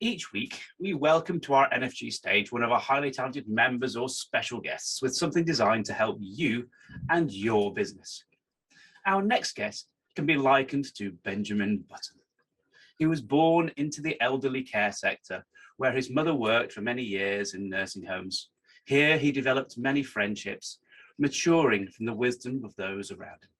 Each week, we welcome to our NfG stage one of our highly talented members or special guests with something designed to help you and your business. Our next guest can be likened to Benjamin Button. He was born into the elderly care sector, where his mother worked for many years in nursing homes. Here, he developed many friendships, maturing from the wisdom of those around him.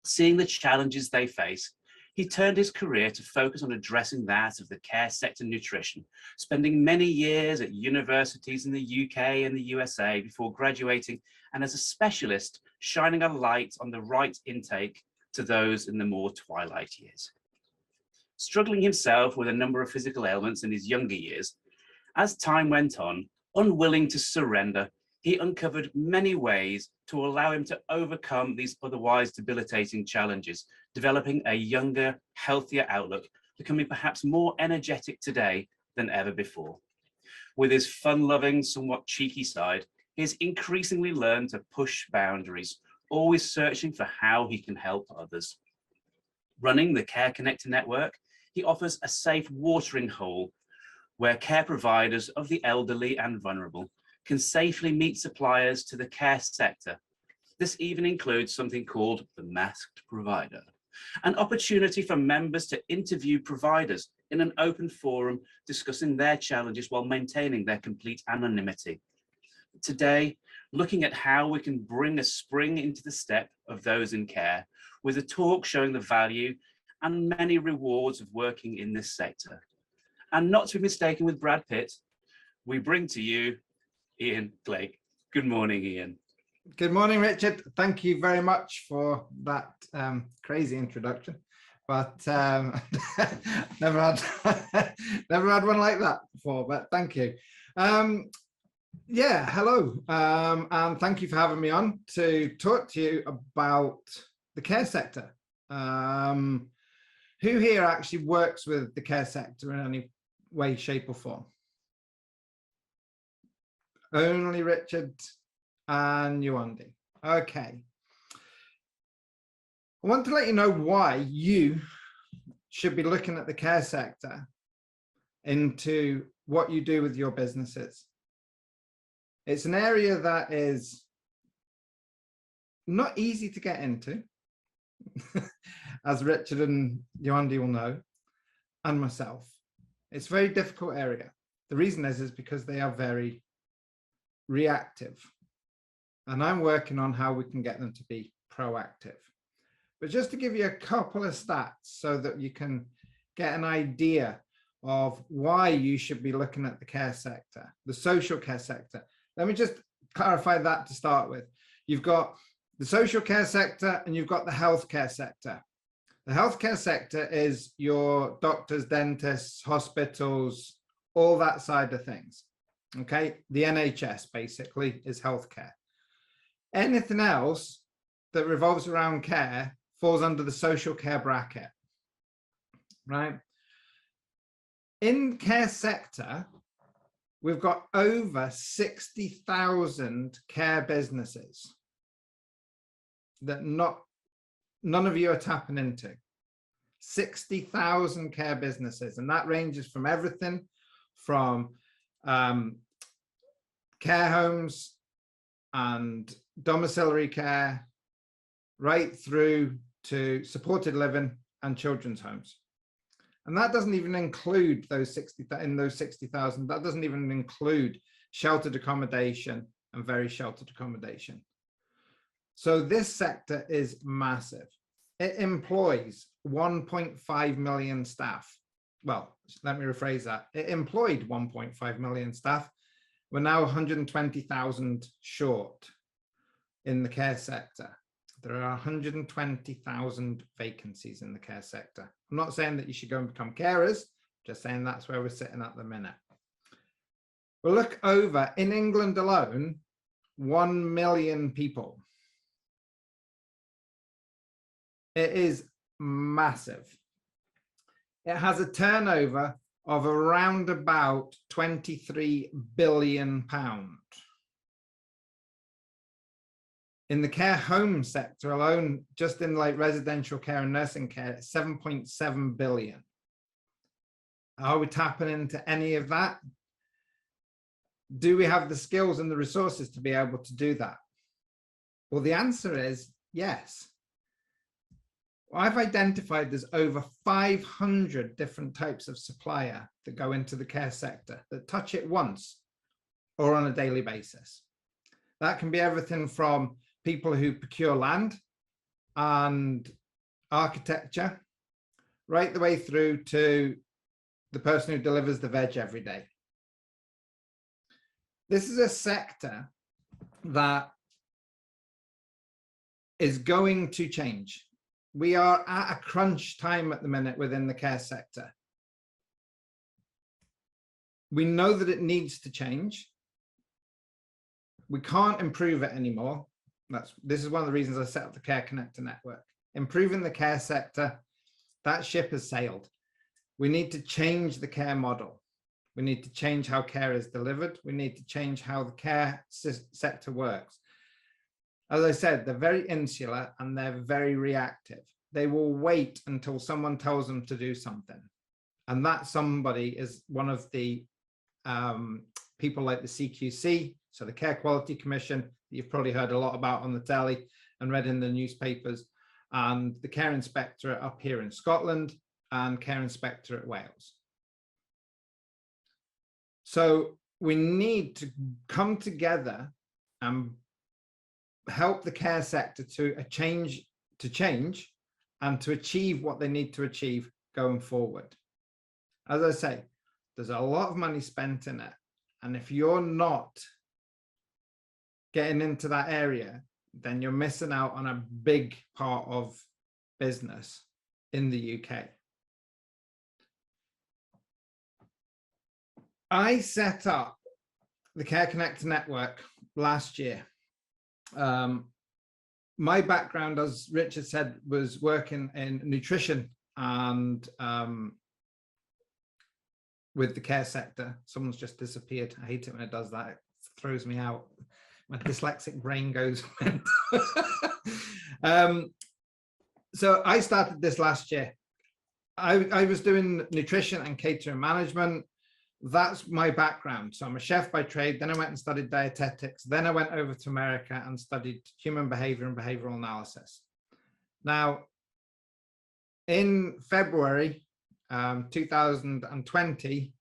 Seeing the challenges they face, he turned his career to focus on addressing that of the care sector nutrition, spending many years at universities in the UK and the USA before graduating, and as a specialist, shining a light on the right intake to those in the more twilight years. Struggling himself with a number of physical ailments in his younger years, as time went on, unwilling to surrender, he uncovered many ways to allow him to overcome these otherwise debilitating challenges, developing a younger, healthier outlook, becoming perhaps more energetic today than ever before. With his fun-loving, somewhat cheeky side, he has increasingly learned to push boundaries, always searching for how he can help others. Running the Care Connector network, he offers a safe watering hole where care providers of the elderly and vulnerable can safely meet suppliers to the care sector. This even includes something called the masked provider, an opportunity for members to interview providers in an open forum, discussing their challenges while maintaining their complete anonymity. Today, looking at how we can bring a spring into the step of those in care, with a talk showing the value and many rewards of working in this sector. And not to be mistaken with Brad Pitt, we bring to you Iain Clague. Good morning, Iain. Good morning, Richard. Thank you very much for that crazy introduction. But never had one like that before. But thank you. Yeah, hello, and thank you for having me on to talk to you about the care sector. Who here actually works with the care sector in any way, shape, or form? Only Richard and Yuandi. Okay. I want to let you know why you should be looking at the care sector into what you do with your businesses. It's an area that is not easy to get into, as Richard and Yuandi will know, and myself. It's a very difficult area. The reason is because they are very reactive, and I'm working on how we can get them to be proactive. But just to give you a couple of stats so that you can get an idea of why you should be looking at the care sector, the social care sector. Let me just clarify that to start with. You've got the social care sector and you've got the healthcare sector. The healthcare sector is your doctors, dentists, hospitals, all that side of things. Okay, the NHS basically is healthcare. Anything else that revolves around care falls under the social care bracket, right? In care sector, we've got over 60,000 care businesses that none of you are tapping into. 60,000 care businesses, and that ranges from everything from care homes and domiciliary care right through to supported living and children's homes. And that doesn't even include those 60,000, that doesn't even include sheltered accommodation and very sheltered accommodation. So this sector is massive. It employs 1.5 million staff. Well, let me rephrase that. It employed 1.5 million staff. We're now 120,000 short in the care sector. There are 120,000 vacancies in the care sector. I'm not saying that you should go and become carers, just saying that's where we're sitting at the minute. We'll look over, in England alone, 1 million people. It is massive. It has a turnover of around about £23 billion. In the care home sector alone, just in like residential care and nursing care, 7.7 billion. Are we tapping into any of that? Do we have the skills and the resources to be able to do that? Well, the answer is yes. I've identified there's over 500 different types of supplier that go into the care sector that touch it once or on a daily basis. That can be everything from people who procure land and architecture, right the way through to the person who delivers the veg every day. This is a sector that is going to change. We are at a crunch time at the minute within the care sector. We know that it needs to change. We can't improve it anymore. This is one of the reasons I set up the Care Connector network. Improving the care sector, that ship has sailed. We need to change the care model. We need to change how care is delivered. We need to change how the care sector works. As I said, they're very insular and they're very reactive. They will wait until someone tells them to do something. And that somebody is one of the people like the CQC, so the Care Quality Commission, that you've probably heard a lot about on the telly and read in the newspapers, and the Care Inspectorate up here in Scotland and Care Inspectorate Wales. So we need to come together and help the care sector to change and to achieve what they need to achieve going forward. As I say, there's a lot of money spent in it. And if you're not getting into that area, then you're missing out on a big part of business in the UK. I set up the Care Connector network last year. My background, as Richard said, was working in nutrition and with the care sector. Someone's just disappeared. I hate it when it does that. It throws me out. My dyslexic brain goes. So I started this last year. I was doing nutrition and catering management. That's my background. So I'm a chef by trade. Then I went and studied dietetics. Then I went over to America and studied human behavior and behavioral analysis. Now, in February 2020,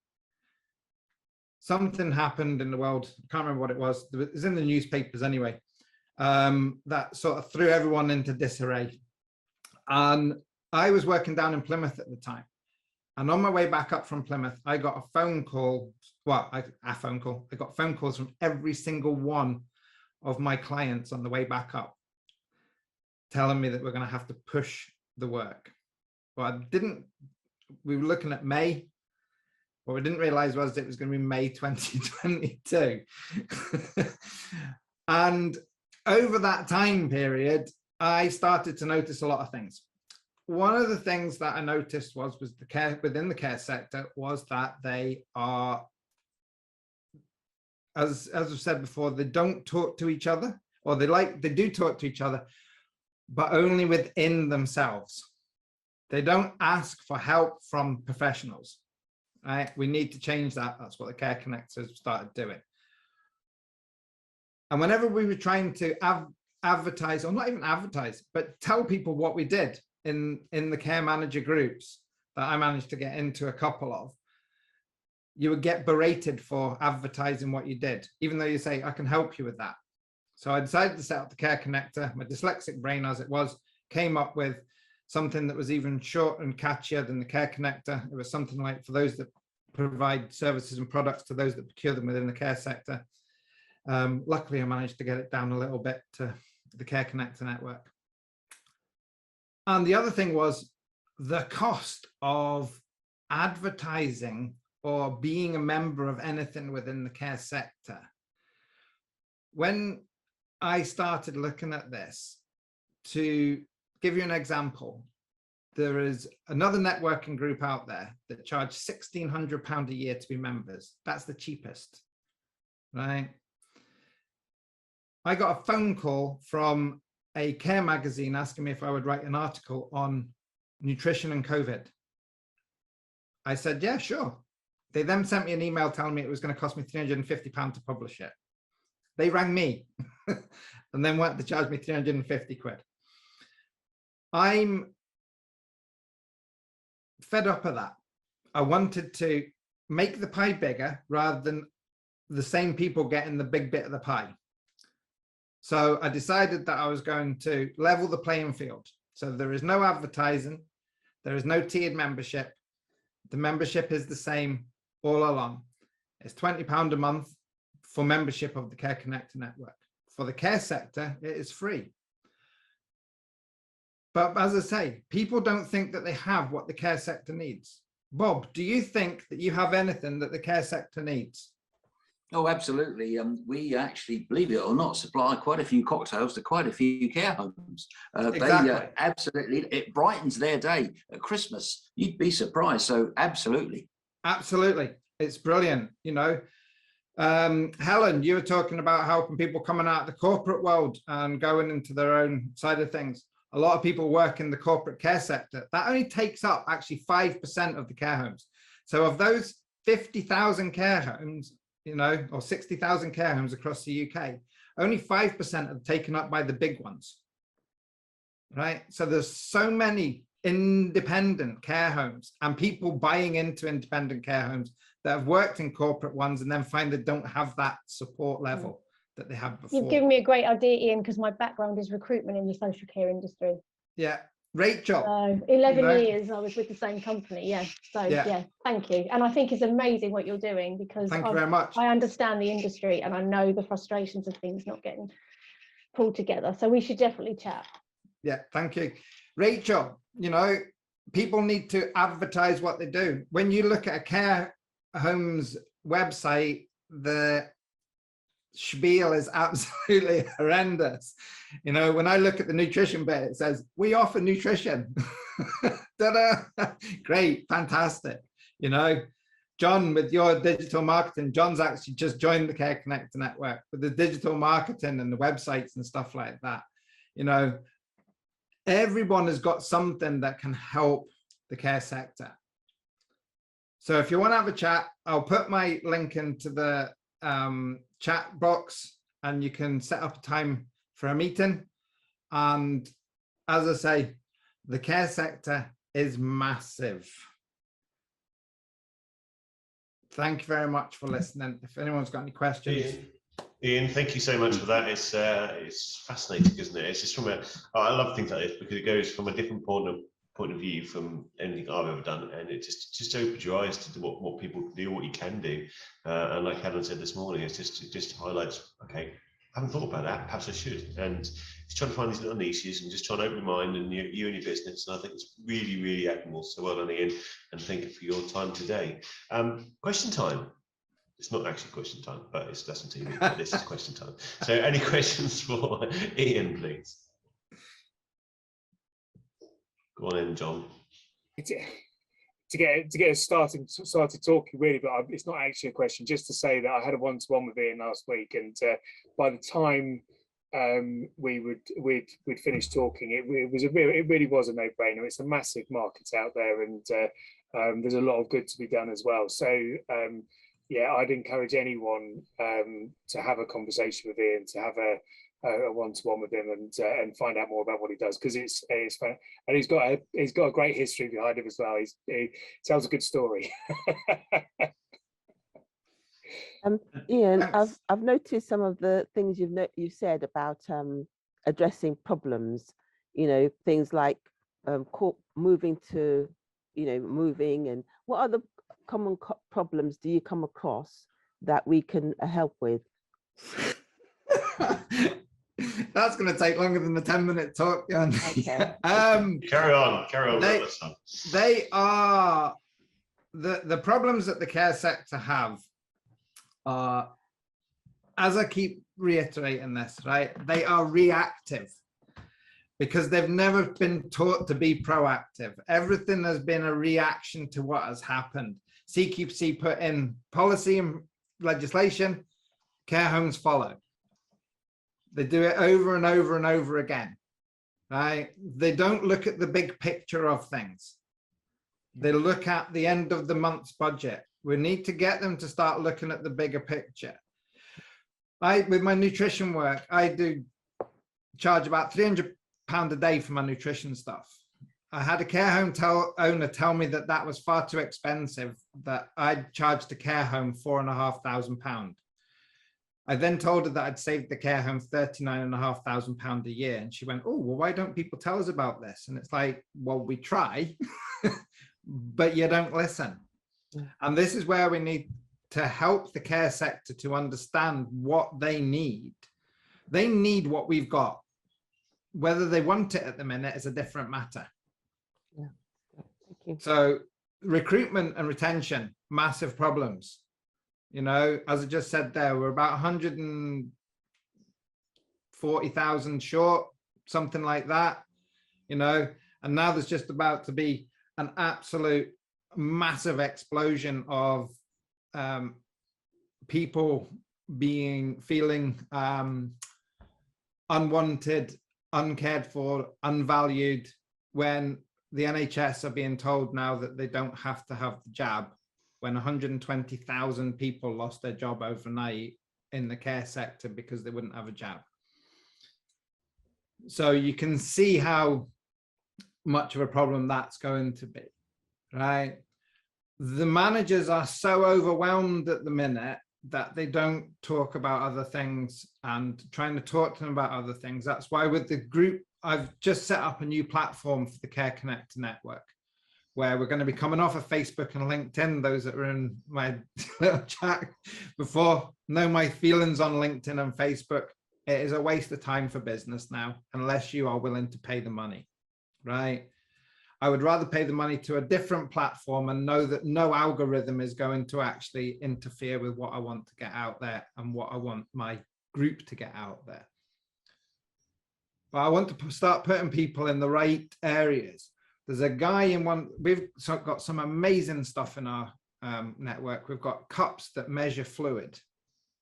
something happened in the world. I can't remember what it was. It was in the newspapers anyway. That sort of threw everyone into disarray. And I was working down in Plymouth at the time. And on my way back up from Plymouth, I got a phone call. Well, I got phone calls from every single one of my clients on the way back up, telling me that we're going to have to push the work. Well, we were looking at May. What we didn't realize was it was going to be May 2022. And over that time period, I started to notice a lot of things. One of the things that I noticed was the care within the care sector was that they are, as I've said before, they don't talk to each other, or they do talk to each other, but only within themselves. They don't ask for help from professionals. Right? We need to change that. That's what the Care Connectors started doing. And whenever we were trying to advertise, or not even advertise, but tell people what we did in the care manager groups that I managed to get into a couple of, you would get berated for advertising what you did, even though you say, I can help you with that. So I decided to set up the Care Connector. My dyslexic brain, as it was, came up with something that was even short and catchier than the Care Connector. It was something like, for those that provide services and products to those that procure them within the care sector. Luckily, I managed to get it down a little bit to the Care Connector network. And the other thing was the cost of advertising or being a member of anything within the care sector. When I started looking at this, to give you an example, there is another networking group out there that charge £1,600 a year to be members. That's the cheapest, right? I got a phone call from a care magazine asking me if I would write an article on nutrition and COVID. I said, yeah, sure. They then sent me an email telling me it was going to cost me £350 to publish it. They rang me and then went to charge me 350 quid. I'm fed up of that. I wanted to make the pie bigger rather than the same people getting the big bit of the pie. So I decided that I was going to level the playing field. So there is no advertising. There is no tiered membership. The membership is the same all along. It's £20 a month for membership of the Care Connector network. For the care sector, it is free. But as I say, people don't think that they have what the care sector needs. Bob, do you think that you have anything that the care sector needs? Oh, absolutely. We actually, believe it or not, supply quite a few cocktails to quite a few care homes. Exactly. They absolutely, it brightens their day at Christmas. You'd be surprised. So absolutely. Absolutely. It's brilliant. You know, Helen, you were talking about helping people coming out of the corporate world and going into their own side of things. A lot of people work in the corporate care sector. That only takes up actually 5% of the care homes. So of those 50,000 care homes, you know, or 60,000 care homes across the UK, only 5% are taken up by the big ones, right? So there's so many independent care homes and people buying into independent care homes that have worked in corporate ones and then find they don't have that support level that they had before. You've given me a great idea, Ian, because my background is recruitment in the social care industry. Yeah, Rachel. So 11 years I was with the same company. Yeah. So yeah, thank you. And I think it's amazing what you're doing, because thank you very much. I understand the industry and I know the frustrations of things not getting pulled together. So we should definitely chat. Yeah, thank you. Rachel, you know, people need to advertise what they do. When you look at a care home's website, the spiel is absolutely horrendous. You know, when I look at the nutrition bit, it says, we offer nutrition. Great, fantastic. You know, John, with your digital marketing, John's actually just joined the Care Connector network with the digital marketing and the websites and stuff like that. You know, everyone has got something that can help the care sector. So if you want to have a chat, I'll put my link into the chat box and you can set up a time for a meeting. And as I say, the care sector is massive. Thank you very much for listening. If anyone's got any questions. Ian, thank you so much for that. It's fascinating, isn't it? It's just from I love things like this because it goes from a different point of view from anything I've ever done, and it just opens your eyes to what people can do, what you can do. And like Helen said this morning, it just highlights, okay, I haven't thought about that, perhaps I should. And it's trying to find these little niches and just trying to open your mind and you and your business. And I think it's really, really admirable. So well done, Ian, and thank you for your time today. Question time. It's not actually question time, but it's lesson TV. But this is question time. So any questions for Ian, please? Go on in, John. To get us started talking really, but it's not actually a question. Just to say that I had a one-to-one with Ian last week, and by the time we'd finished talking, it really was a no-brainer. It's a massive market out there, and there's a lot of good to be done as well. So yeah, I'd encourage anyone to have a conversation with Ian, to have a one-to-one with him, and find out more about what he does, because it's fun. And he's got a great history behind him as well. He tells a good story. Ian, I've noticed some of the things you've said about addressing problems. You know, things like moving, and what other common problems do you come across that we can help with? That's going to take longer than the 10-minute talk. Okay. Carry on. They are the problems that the care sector have are, as I keep reiterating this, right? They are reactive because they've never been taught to be proactive. Everything has been a reaction to what has happened. CQC put in policy and legislation, care homes follow. They do it over and over and over again, right? They don't look at the big picture of things. They look at the end of the month's budget. We need to get them to start looking at the bigger picture. With my nutrition work, I do charge about £300 a day for my nutrition stuff. I had a care home owner tell me that that was far too expensive, that I'd charged the care home £4,500. I then told her that I'd saved the care home £39,500 a year. And she went, oh, well, why don't people tell us about this? And it's like, well, we try, but you don't listen. And this is where we need to help the care sector to understand what they need. They need what we've got. Whether they want it at the minute is a different matter. Yeah. Thank you. So recruitment and retention, massive problems. You know, as I just said there, we're about 140,000 short, something like that, you know, and now there's just about to be an absolute massive explosion of people feeling unwanted, uncared for, unvalued, when the NHS are being told now that they don't have to have the jab, when 120,000 people lost their job overnight in the care sector because they wouldn't have a jab. So you can see how much of a problem that's going to be, right? The managers are so overwhelmed at the minute that they don't talk about other things and trying to talk to them about other things. That's why with the group, I've just set up a new platform for the Care Connector network, where we're going to be coming off of Facebook and LinkedIn. Those that were in my little chat before know my feelings on LinkedIn and Facebook. It is a waste of time for business now, unless you are willing to pay the money, right? I would rather pay the money to a different platform and know that no algorithm is going to actually interfere with what I want to get out there and what I want my group to get out there. But I want to start putting people in the right areas. There's a guy in one, we've got some amazing stuff in our network. We've got cups that measure fluid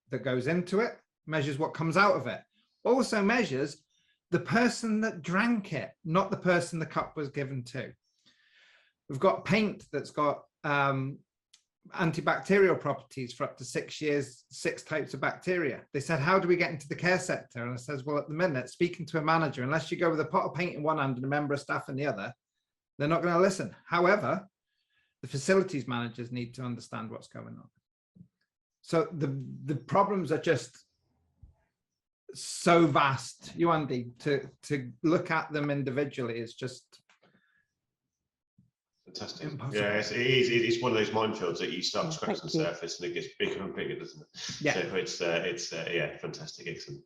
that goes into it, measures what comes out of it, also measures the person that drank it, not the person the cup was given to. We've got paint that's got antibacterial properties for up to 6 years, 6 types of bacteria. They said, how do we get into the care sector? And I says, well, at the minute, speaking to a manager, unless you go with a pot of paint in one hand and a member of staff in the other, they're not going to listen. However, the facilities managers need to understand what's going on. So the problems are just so vast, Andy, to look at them individually is just fantastic. impossible. Yeah, it's one of those minefields that you start scratching the Thank you. surface and it gets bigger and bigger, doesn't it? Yeah. So it's yeah, fantastic, excellent.